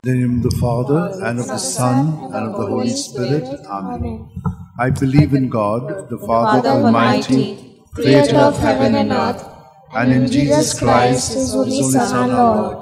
In the name of the Father, and of the Son, and of the Holy Spirit. Amen. I believe in God, the Father Almighty, creator of heaven and earth, and in Jesus Christ, His only Son, our Lord,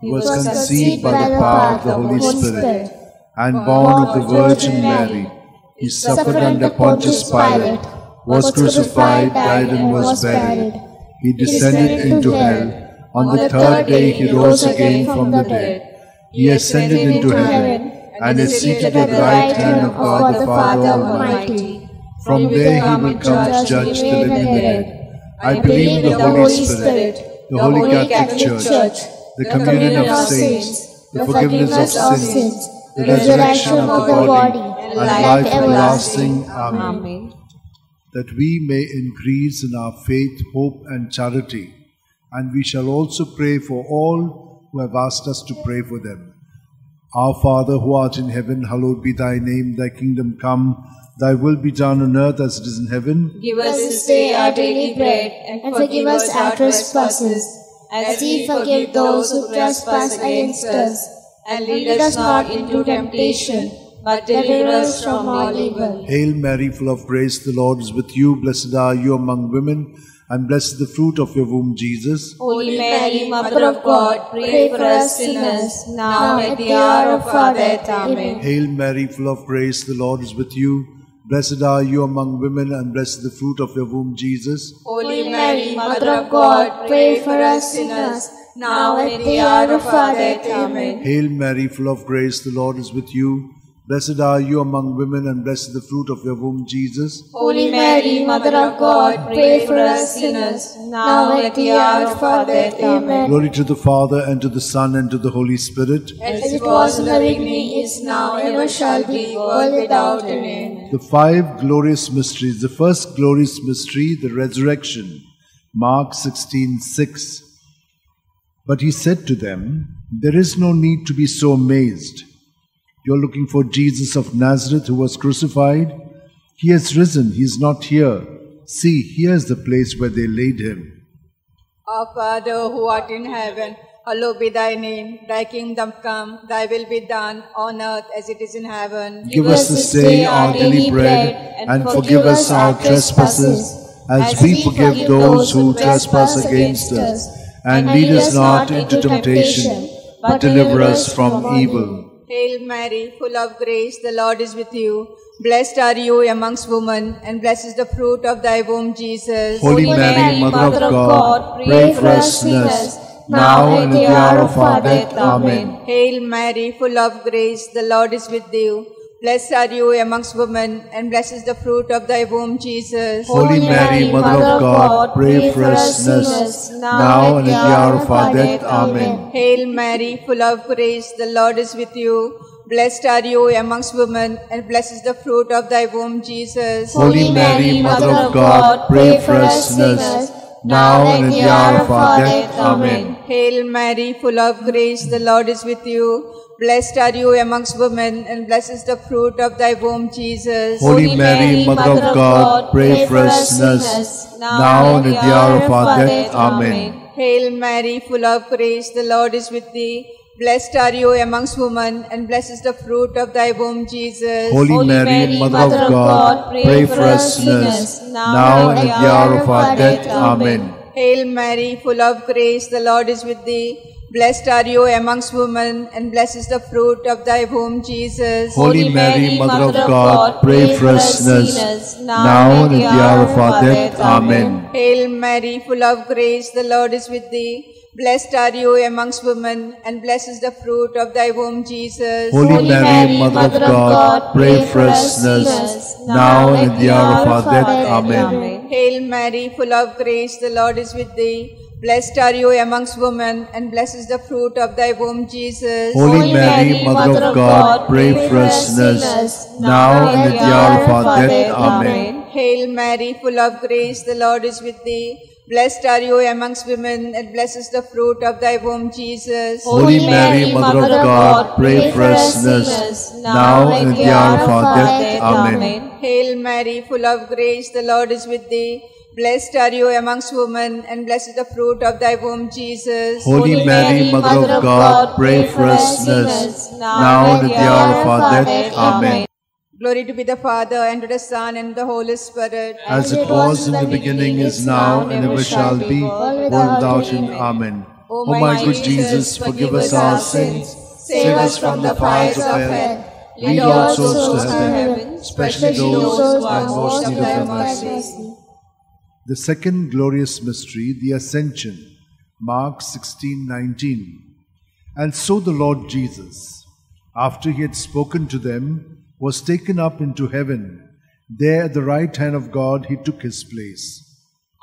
who was conceived by the power of the Holy Spirit, and born of the Virgin Mary. He suffered under Pontius Pilate, was crucified, died, and was buried. He descended into hell. On the third day He rose again from the dead. He ascended into heaven, and is seated at the right hand of God the Father Almighty. From there He will come to judge the living and the dead. I believe in the Holy Spirit, the Holy Catholic Church, the communion of saints, the forgiveness of sins, the resurrection of the body, and life everlasting. Amen. That we may increase in our faith, hope, and charity. And we shall also pray for all who have asked us to pray for them. Our Father, who art in heaven, hallowed be thy name. Thy kingdom come, thy will be done on earth as it is in heaven. Give us this day our daily bread, and forgive us our trespasses, as we forgive those who trespass against us. And lead us not into temptation, but deliver us from all evil. Hail Mary, full of grace, the Lord is with you. Blessed are you among women, and blessed is the fruit of your womb, Jesus. Holy Mary, Mother of God, pray for us sinners, now and at the hour of our death. Amen. Hail Mary, full of grace, the Lord is with you. Blessed are you among women, and blessed is the fruit of your womb, Jesus. Holy Mary, Mother of God, pray for us sinners, now and at the hour of our death. Amen. Hail Mary, full of grace, the Lord is with you. Blessed are you among women, and blessed is the fruit of your womb, Jesus. Holy Mary, Mother of God, pray for us sinners, now and at the hour of our death. Amen. Glory to the Father, and to the Son, and to the Holy Spirit. As it was in the beginning, is now, and ever shall be, world without end. The five glorious mysteries. The first glorious mystery, the resurrection. Mark 16:6. But he said to them, there is no need to be so amazed. You're looking for Jesus of Nazareth who was crucified. He has risen. He is not here. See, here is the place where they laid him. Our Father, who art in heaven, hallowed be thy name. Thy kingdom come, thy will be done on earth as it is in heaven. Give us this day our daily bread, and forgive us our trespasses, as we forgive those who trespass against us. And lead us not into temptation, but deliver us from evil. Hail Mary, full of grace, the Lord is with you. Blessed are you amongst women, and blessed is the fruit of thy womb, Jesus. Holy Mary, Mother of God, pray for us sinners, now and at the hour of our death. Amen. Hail Mary, full of grace, the Lord is with you. Blessed are you amongst women, and blessed is the fruit of thy womb, Jesus. Holy Mary, Mother of God, pray for us sinners, now and at the hour of our death. Amen. Hail Mary, full of grace, the Lord is with you. Blessed are you amongst women, and blessed is the fruit of thy womb, Jesus. Holy Mary, Mother of God, pray for us sinners, now and at the hour of our death. Amen. Hail Mary, full of grace, the Lord is with you. Blessed are you amongst women, and blessed is the fruit of thy womb, Jesus. Holy Mary, Mother of God, pray for us sinners, now and at the hour of our death. Amen. Hail Mary, full of grace, the Lord is with thee. Blessed are you amongst women, and blessed is the fruit of thy womb, Jesus. Holy Mary, Mother of God, pray for us sinners, now and at the hour of our death. Amen. Hail Mary, full of grace, the Lord is with thee. Blessed are you amongst women, and blessed is the fruit of thy womb, Jesus. Holy Mary, Mother of God, pray for us sinners, now and at the hour of our death. Amen. Hail Mary, full of grace, the Lord is with thee. Blessed are you amongst women, and blessed is the fruit of thy womb, Jesus. Holy Mary, Mother of God, pray for us sinners, now and at the hour of our death. Amen. Hail Mary, full of grace, the Lord is with thee. Blessed are you amongst women, and blessed is the fruit of thy womb, Jesus. Holy Mary, Mother of God, pray for us sinners, now and at the hour of our death. Amen. Hail Mary, full of grace, the Lord is with thee. Blessed are you amongst women, and blessed is the fruit of thy womb, Jesus. Holy Mary, Mother of God, pray for us sinners, now and at the hour of our death. Amen. Hail Mary, full of grace, the Lord is with thee. Blessed are you amongst women, and blessed is the fruit of thy womb, Jesus. Holy Mary, Mother of God, pray for us sinners, now and at the hour of our death. Amen. Glory to be the Father, and to the Son, and to the Holy Spirit. As it was in the beginning, is now, and ever shall be, world without end. Amen. O my good Jesus, forgive us our sins, save us from the fires of hell, lead all souls to heaven, especially those who are most in need of mercy. The second glorious mystery, the Ascension, Mark 16:19. And so the Lord Jesus, after he had spoken to them, was taken up into heaven. There at the right hand of God he took his place.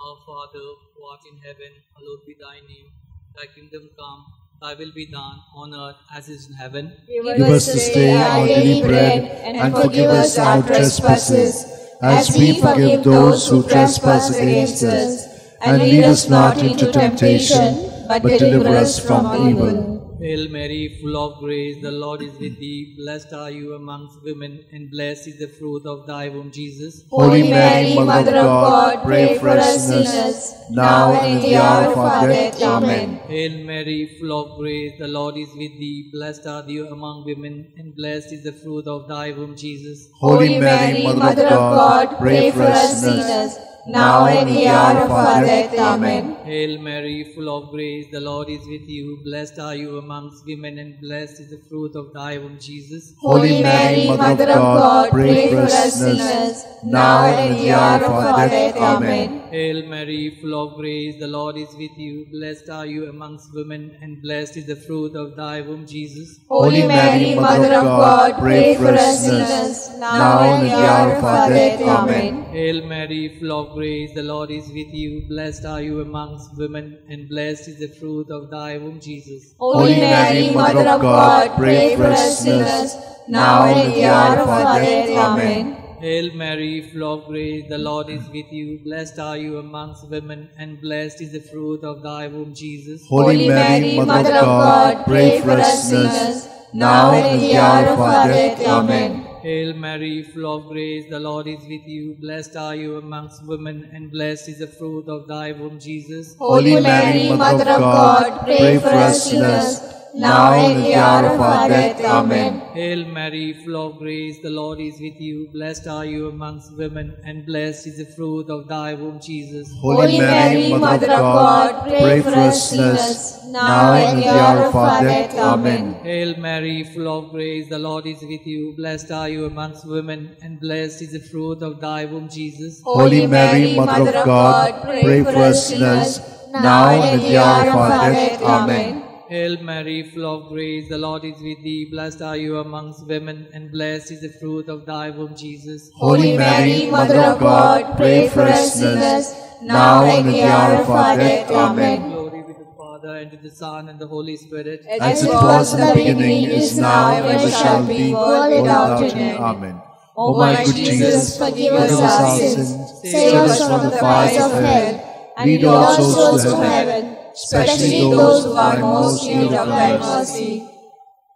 Our Father, who art in heaven, hallowed be thy name. Thy kingdom come, thy will be done on earth as it is in heaven. Give us this day our daily bread, and forgive us our trespasses, as we forgive those who trespass against us. And lead us not into temptation, but deliver us from evil. Hail Mary, full of grace, the Lord is with thee. Blessed are you amongst women, and blessed is the fruit of thy womb, Jesus. Holy Mary, Mother of God, pray for us sinners, now and at the hour of our death. Amen. Hail Mary, full of grace, the Lord is with thee. Blessed are you among women, and blessed is the fruit of thy womb, Jesus. Holy Mary, Mother of God, pray for us sinners, now and at the hour of our death. Amen. Hail Mary, full of grace, the Lord is with you. Blessed are you amongst women, and blessed is the fruit of thy womb, Jesus. Holy Mary, Mother of God, pray for us sinners, now and at the hour of our death. Amen. Hail Mary, full of grace, the Lord is with you. Blessed are you amongst women, and blessed is the fruit of thy womb, Jesus. Holy Mary, Mother of God, pray for us sinners, now and at the hour of our death. Amen. Hail Mary, full of grace, the Lord is with you. Blessed are you amongst women, and blessed is the fruit of thy womb, Jesus. Holy Mary, Mother of God, pray for us sinners, now and at the hour of our death. Amen. Hail Mary, full of grace, the Lord is with you. Blessed are you amongst women, and blessed is the fruit of thy womb, Jesus. Holy Mary, Mother of God, pray for us sinners, now and at the hour of our death. Amen. Hail Mary, full of grace, the Lord is with you. Blessed are you amongst women, and blessed is the fruit of thy womb, Jesus. Holy Mary, Mother of God, pray for us sinners, now and at the hour of our death. Amen. Hail Mary, full of grace, the Lord is with you. Blessed are you amongst women, and blessed is the fruit of thy womb, Jesus. Holy Mary, Mother of God, pray for us sinners, now and at the hour of our death. Amen. Hail Mary, full of grace, the Lord is with you. Blessed are you amongst women, and blessed is the fruit of thy womb, Jesus. Holy Mary, Mother of God, pray for us sinners, now and at the hour of our death. Amen. Hail Mary, full of grace, the Lord is with thee. Blessed are you amongst women, and blessed is the fruit of thy womb, Jesus. Holy Mary, Mother of God, pray for us sinners, now and at the hour of our death. Amen. Glory be to the Father, and to the Son, and the Holy Spirit. As it was in the beginning, is now, and ever shall be, world without end. Amen. O my good Jesus, forgive us our sins, save us from the fires of hell, lead all souls to heaven, especially those who are most in need of thy mercy.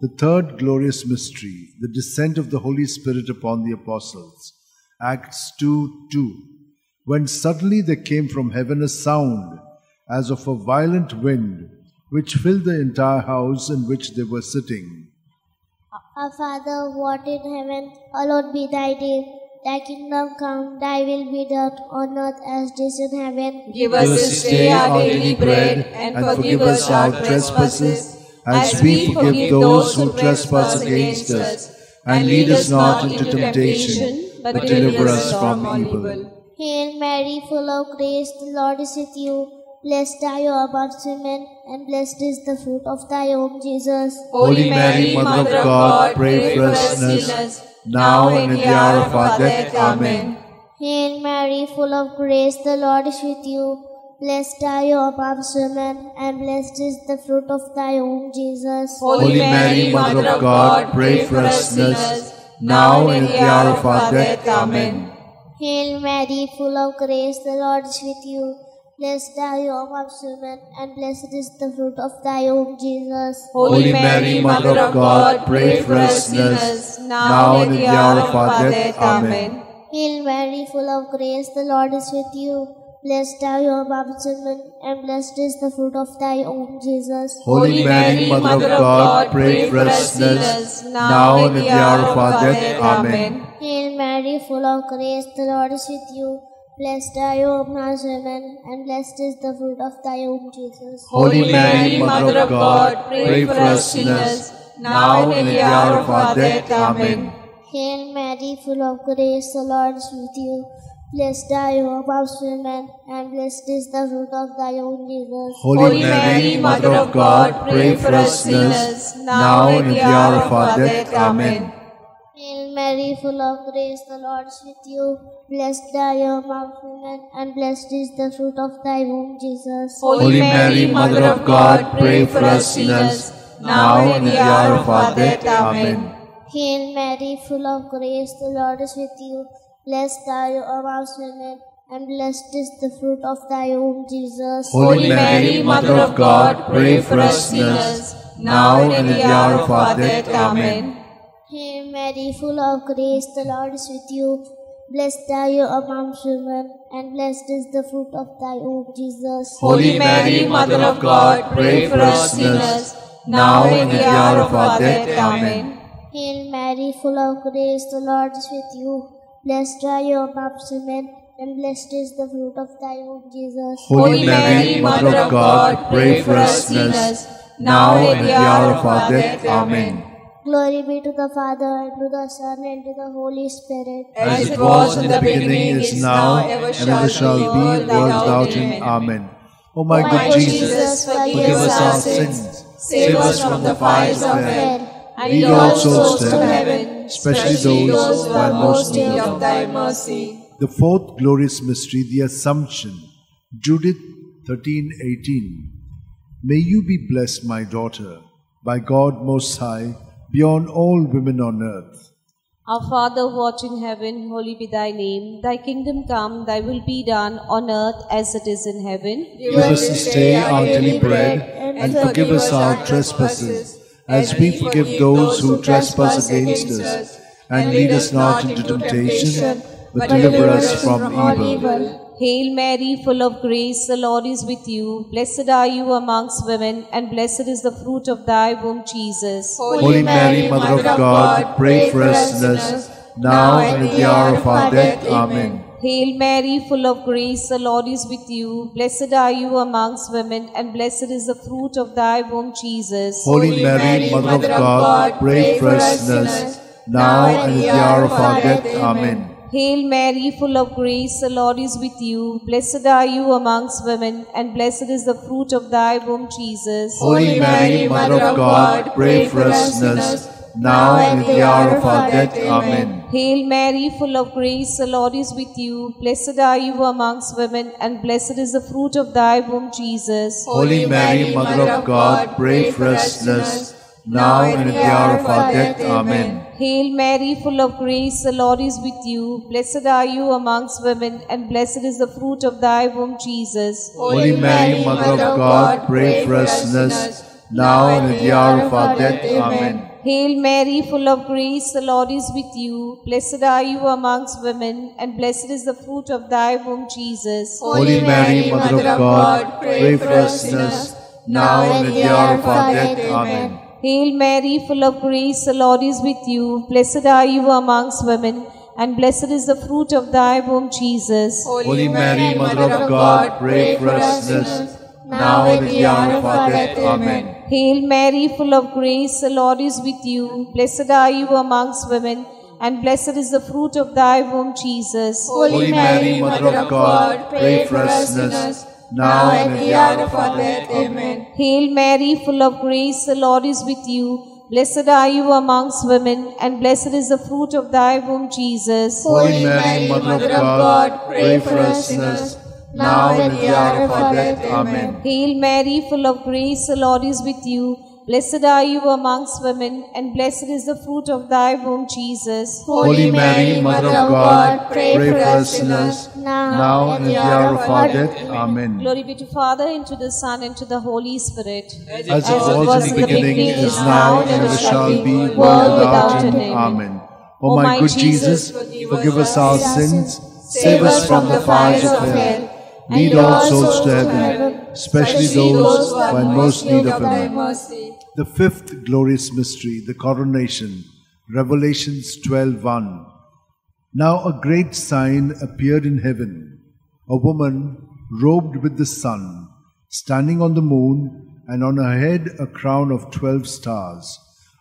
The third glorious mystery, the descent of the Holy Spirit upon the apostles. Acts 2:2. When suddenly there came from heaven a sound, as of a violent wind, which filled the entire house in which they were sitting. Our Father, who art in heaven, hallowed be thy name. Thy kingdom come, thy will be done on earth as it is in heaven. Give us this day our daily bread, and forgive us our trespasses, as we forgive those who trespass against us. And lead us not into temptation, but deliver us from evil. Hail Mary, full of grace, the Lord is with you. Blessed are you amongst women, and blessed is the fruit of thy womb, Jesus. Holy Mary, Mother of God, pray for us sinners, now and at the hour of our death. Amen. Hail Mary, full of grace, the Lord is with you. Blessed are you amongst women, and blessed is the fruit of thy womb, Jesus. Holy Mary, Mother of God, pray for us sinners, now and at the hour of our death. Amen. Hail Mary, full of grace, the Lord is with you. Blessed are you amongst women, and blessed is the fruit of thy womb, Jesus. Holy Mary, Mother of God, pray for us sinners, now and at the hour of our death. Amen. Hail Mary, full of grace, the Lord is with you. Blessed are you amongst women, and blessed is the fruit of thy womb, Jesus. Holy Mary, Mother of God, pray for us sinners, now and at the hour of our death. Amen. Hail Mary, full of grace, the Lord is with you. Blessed are you amongst women, and blessed is the fruit of thy womb, Jesus. Holy Mary, Mother of God, pray for us sinners, now and at the hour of our death. Amen. Hail Mary, full of grace, the Lord is with you. Blessed are you amongst women, and blessed is the fruit of thy womb, Jesus. Holy Mary, Mother of God, pray for us sinners, now and at the hour of our death. Amen. Hail Mary, full of grace, the Lord is with you. Blessed are you amongst women, and blessed is the fruit of thy womb, Jesus. Holy Mary, Mother of God, pray for us sinners, now and at the hour of our death. Amen. Hail Mary, full of grace, the Lord is with you. Blessed are you amongst women, and blessed is the fruit of thy womb, Jesus. Holy Mary, Mother of God, pray for us sinners, now and at the hour of our death. Amen. Hail Mary, full of grace, the Lord is with you. Blessed are you amongst women, and blessed is the fruit of thy womb, Jesus. Holy Mary, Mother of God, pray for us sinners, now and at the hour of our death. Amen. Hail Mary, full of grace, the Lord is with you. Blessed are you amongst women, and blessed is the fruit of thy womb, Jesus. Holy Mary, Mother of God, pray for us sinners, now and at the hour of our death. Amen. Glory be to the Father, and to the Son, and to the Holy Spirit. As it was in the beginning, is now, and ever shall be, world without end. Amen. O my good Jesus, forgive us our sins, save us from the fires of hell, and lead all souls to heaven, especially those who are most in need of thy mercy. The fourth glorious mystery, the Assumption. Judith 13:18. May you be blessed, my daughter, by God Most High, beyond all women on earth. Our Father who art in heaven, holy be thy name. Thy kingdom come, thy will be done on earth as it is in heaven. Give us this day our daily bread, and forgive us our trespasses, as we forgive those who trespass against us. And lead us not into temptation, but deliver us from evil. Hail Mary, full of grace, the Lord is with you. Blessed are you amongst women, and blessed is the fruit of thy womb, Jesus. Holy Mary, Mother of God, pray for us sinners, now and at the hour of our death. Amen. Hail Mary, full of grace, the Lord is with you. Blessed are you amongst women, and blessed is the fruit of thy womb, Jesus. Holy Mary, Mother of God, pray for us sinners, now and at the hour of our death. Amen. Hail Mary, full of grace, the Lord is with you. Blessed are you amongst women, and blessed is the fruit of thy womb, Jesus. Holy Mary, Mother of God, pray for us sinners, now and at the hour of our death. Amen. Hail Mary, full of grace, the Lord is with you. Blessed are you amongst women, and blessed is the fruit of thy womb, Jesus. Holy Mary, Mother of God, pray for us sinners, now and at the hour of our death. Amen. Hail Mary, full of grace, the Lord is with you. Blessed are you amongst women, and blessed is the fruit of thy womb, Jesus. Holy Mary, Mother of God, pray for us sinners, now and at the hour of our death. Amen. Hail Mary, full of grace, the Lord is with you. Blessed are you amongst women, and blessed is the fruit of thy womb, Jesus. Holy Mary, Mother of God, pray for us sinners, now and at the hour of our death. Amen. Hail Mary, full of grace, the Lord is with you. Blessed are you amongst women, and blessed is the fruit of thy womb, Jesus. Holy Mary, Mother of God, pray for us sinners, now and at the hour of our death. Amen. Hail Mary, full of grace, the Lord is with you. Blessed are you amongst women, and blessed is the fruit of thy womb, Jesus. Holy Mary, Mother of God, pray for us sinners, now and at the hour of our death. Amen. Hail Mary, full of grace, the Lord is with you. Blessed are you amongst women, and blessed is the fruit of thy womb, Jesus. Holy Mary, Mother of God, pray for us sinners, now and at the hour of our death. Amen. Hail Mary, full of grace, the Lord is with you. Blessed are you amongst women, and blessed is the fruit of thy womb, Jesus. Holy Mary, Mother of God, pray for us sinners, now and at the hour of our death. Amen. Glory be to Father, and to the Son, and to the Holy Spirit. As it was in the beginning, is now, and ever shall be, world without end. Amen. O my good Jesus, forgive us our sins, save us from the fires of hell, Lead all souls to heaven, especially those who are in most need of thy mercy. The fifth glorious mystery, the coronation. Revelations 12:1. Now a great sign appeared in heaven, a woman robed with the sun, standing on the moon, and on her head a crown of 12 stars.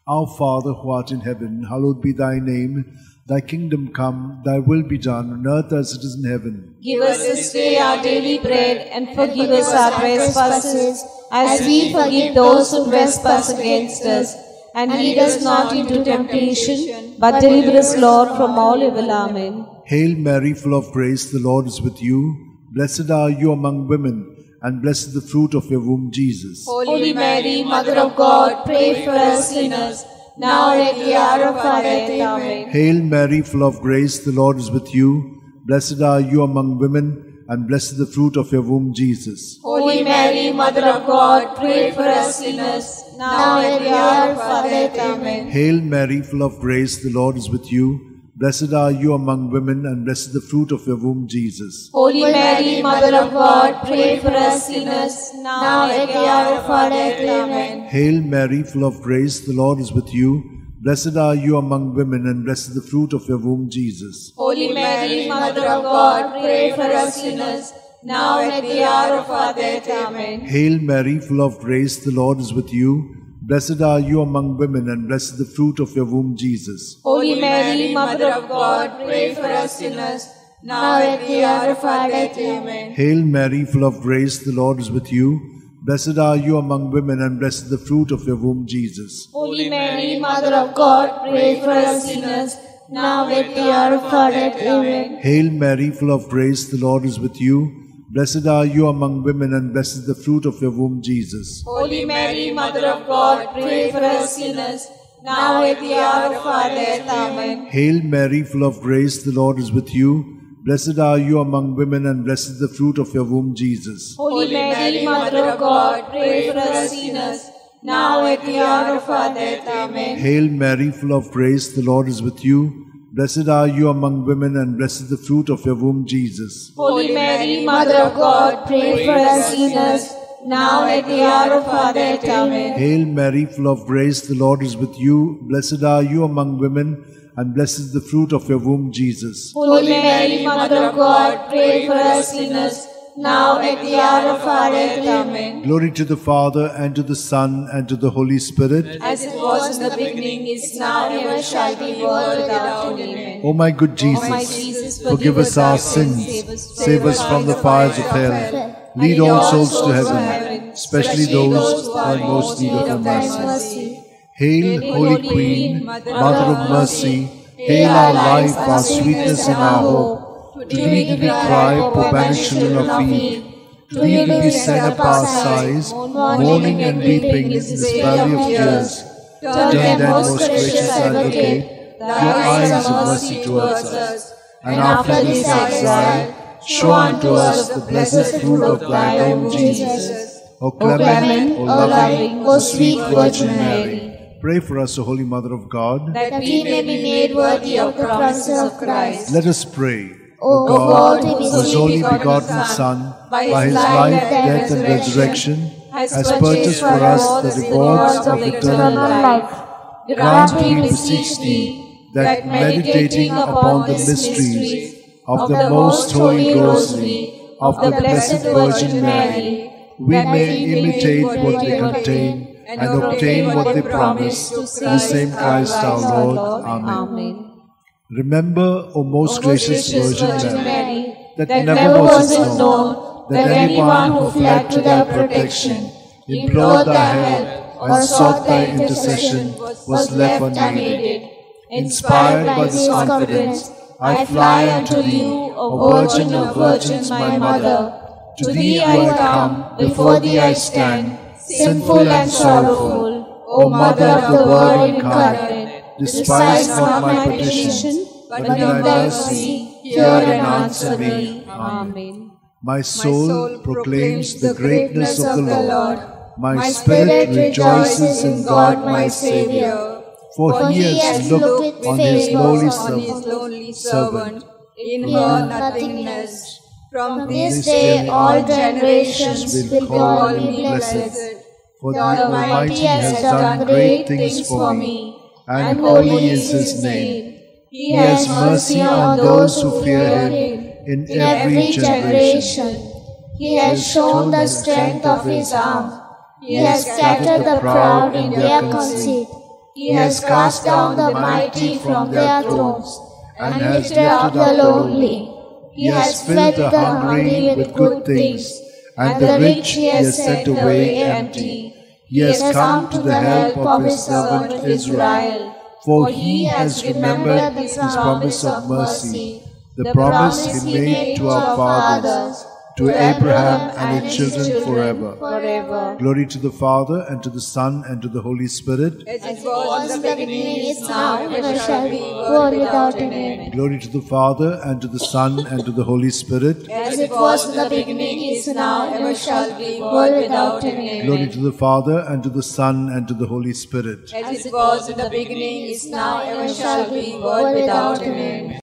Our Father who art in heaven, hallowed be thy name. Thy kingdom come, thy will be done on earth as it is in heaven. Give us this day our daily bread, and forgive us our trespasses, as we forgive those who trespass against us. And lead us not into temptation, but deliver us, Lord, from all evil. Amen. Hail Mary, full of grace, the Lord is with you. Blessed are you among women, and blessed is the fruit of your womb, Jesus. Holy Mary, Mother of God, pray for us sinners, now and at the hour of our death. Amen. Hail Mary, full of grace, the Lord is with you. Blessed are you among women, and blessed is the fruit of your womb, Jesus. Holy Mary, Mother of God, pray for us sinners, now and at the hour of our death. Amen. Hail Mary, full of grace, the Lord is with you. Blessed are you among women, and blessed is the fruit of your womb, Jesus. Holy Mary, Mother of God, pray for us sinners, now and at the hour of our death. Amen. Hail Mary, full of grace, the Lord is with you. Blessed are you among women, and blessed is the fruit of your womb, Jesus. Holy Mary, Mother of God, pray for us sinners, now and at the hour of our death. Amen. Hail Mary, full of grace, the Lord is with you. Blessed are you among women, and blessed is the fruit of your womb, Jesus. Holy Mary, Mother of God, pray for us sinners, now and at the hour of our death. Amen. Hail Mary, full of grace, the Lord is with you. Blessed are you among women, and blessed is the fruit of your womb, Jesus. Holy Mary, Mother of God, pray for us sinners, now and at the hour of our death. Amen. Hail Mary, full of grace, the Lord is with you. Blessed are you among women, and blessed is the fruit of your womb, Jesus. Holy Mary, Mother of God, pray for us sinners, now at the hour of our death. Amen. Hail Mary, full of grace, the Lord is with you. Blessed are you among women, and blessed is the fruit of your womb, Jesus. Holy Mary, Mother of God, pray for us sinners, now at the hour of our death. Amen. Hail Mary, full of grace, the Lord is with you. Blessed are you among women, and blessed is the fruit of your womb, Jesus. Holy Mary, Mother of God, pray for us sinners, now at the hour of our death. Amen. Hail Mary, full of grace, the Lord is with you. Blessed are you among women, and blessed is the fruit of your womb, Jesus. Holy Mary, Mother of God, pray for us sinners, now at the hour of our death. Amen. Glory to the Father, and to the Son, and to the Holy Spirit. As it was in the beginning, is now, and ever shall be, world without end. Amen. O my good Jesus, O my Jesus, forgive us our sins, save us from the fires of hell, lead all souls to heaven, especially those who are in most need of thy mercy. Hail, Holy Queen, Mother of Mercy, hail our life, our sweetness, and our hope. To thee do we cry, poor banished children of Eve. To thee do we send up our sighs, mourning and weeping in this valley of tears. Turn then, most gracious Advocate, your eyes of mercy towards us, and after this exile, show unto us the blessed fruit of thy womb, Jesus. O clement, O loving, O sweet Virgin Mary, pray for us, O Holy Mother of God, that we may be made worthy of the promises of Christ. Let us pray. O God, whose only begotten Son, by his life, death, and resurrection, has purchased for us the rewards of eternal life, grant, we beseech thee, that meditating upon the mysteries of the most holy Rosary of the Blessed Virgin Mary, we may imitate what they contain and obtain what they promise, through the same Christ our Lord. Amen. Remember, O most gracious Virgin Mary, that never was it known that anyone who fled to thy protection, implored thy help, or sought thy intercession was left unaided. Inspired by this confidence, I fly unto thee, O Virgin of Virgins, my Mother. To thee I come, before thee I stand, sinful and sorrowful. O Mother of the Word incarnate, despise not my petition, but in thy mercy hear and answer me. Amen. My soul proclaims the greatness of the Lord. My spirit rejoices in God my Saviour. For he has looked on his lowly servant, in her nothingness. From this day all generations will call me blessed. For the Almighty has done great things for me, and holy is His name. He has mercy on those who fear Him in every generation. He has shown the strength of His arm. He has scattered the proud in their conceit. He has cast down the mighty from their thrones, and lifted up the lowly. He has filled the hungry with good things, and the rich He has sent away empty. He has come to the help of His servant Israel, for He has remembered His promise of mercy, the promise He made to our fathers, to Abraham and his children forever. Glory to the Father, and to the Son, and to the Holy Spirit. As it was in the beginning, is now, and ever shall be, world without end. Glory to the Father, and to the Son, and to the Holy Spirit. As it was in the beginning, is now, and ever shall be, world without end. Glory to the Father, and to the Son, and to the Holy Spirit. As it was in the beginning, is now, and ever shall be, world without end.